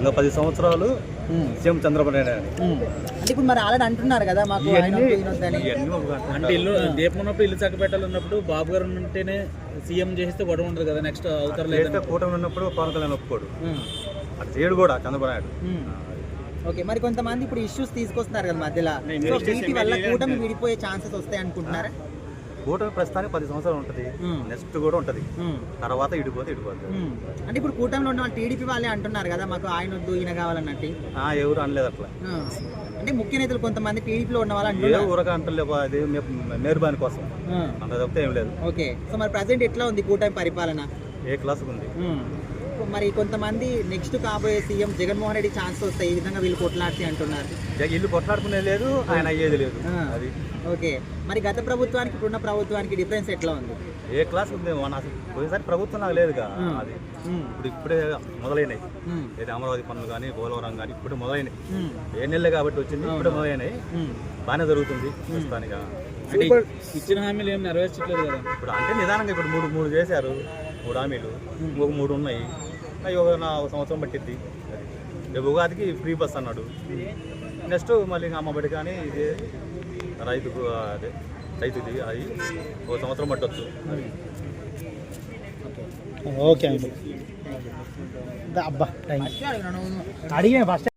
ఇంకా 10 సంవత్సరాలు సీఎం చంద్రబాబు నాయుడు అంటే ఇప్పుడు మరి ఆల్రెడీ అంటున్నారు కదా మాకు అంటే ఇల్లు దీపం ఉన్నప్పుడు ఇల్లు చక్కబెట్టాలన్నప్పుడు బాబు గారు ఉంటేనే సీఎం చేస్తే గొడవ ఉంటుంది కదా నెక్స్ట్ అవుతారు కూటమి ఉన్నప్పుడు పవన్ కళ్యాణ్ ఒప్పుకోడు అది చేయడు కూడా చంద్రబాబు నాయుడు. ఓకే, మరి కొంతమంది ఇప్పుడు ఇష్యూస్ తీసుకొస్తున్నారు కదా మధ్యలో, సో వీటి వల్ల కూటమి విడిపోయే ఛాన్సెస్ వస్తాయి అనుకుంటున్నారా? కూటమి ప్రస్తుతానికి 10 సంవత్సరాలు ఉంటుంది, నెక్స్ట్ కూడా ఉంటుంది, తర్వాత ఇడిపోతుంది. అంటే ఇప్పుడు కూటమిలో ఉన్న వాళ్ళు టీడీపీ వాళ్ళే అంటున్నారు కదా మాకు ఆయన వద్దు ఈయన కావాలన్నట్టు. ఎవరు అనలేదు అట్లా. అంటే ముఖ్య నేతలు కొంతమంది టీడీపీలో ఉన్న వాళ్ళు అంటున్నారు ఊరక అంటలేదు, అది మేర్బాని కోసం అంత తప్పితే ఏం లేదు. ఓకే, సో మరి ప్రజెంట్ ఎట్లా ఉంది కూటమి పరిపాలన? ఏ క్లాస్ ఉంది. మరి కొంతమంది నెక్స్ట్ కాబోయే సీఎం జగన్మోహన్ రెడ్డి ఛాన్స్ వస్తాయి ఈ విధంగా వీళ్ళు కొట్లాడితే అంటున్నారు. ఇల్లు కొట్లాడుకునేది లేదు, ఆయన అయ్యేది లేదు. అది ఓకే, మరి గత ప్రభుత్వానికి ఇప్పుడున్న ప్రభుత్వానికి డిఫరెన్స్ ఎట్లా ఉంది? ఏ క్లాస్ ఉంది మన పోయినసారి ప్రభుత్వం నాకు లేదుగా. అది ఇప్పుడే మొదలైనవి, ఏది అమరావతి పనులు కానీ పోలవరం కానీ ఇప్పుడు మొదలైనవి. ఏ నెలలే కాబట్టి వచ్చింది, ఇప్పుడే మొదలైనవి. బాగానే జరుగుతుంది ప్రస్తుతానిగా. ఇచ్చిన హామీలు ఏం నెరవేర్చట్లేదు కదా ఇప్పుడు. అంటే నిదానంగా ఇప్పుడు మూడు చేశారు, 3 హామీలు, ఇంకొక 3 ఉన్నాయి. అవి ఒక సంవత్సరం పట్టిద్ది. రేపు ఉగాదికి ఫ్రీ బస్ అన్నాడు. నెక్స్ట్ మళ్ళీ అమ్మబడి కానీ ఇది రైతుకు రైతుది అది 1 సంవత్సరం పట్టవచ్చు. ఓకే అండి. అబ్బా అడిగే ఫస్ట్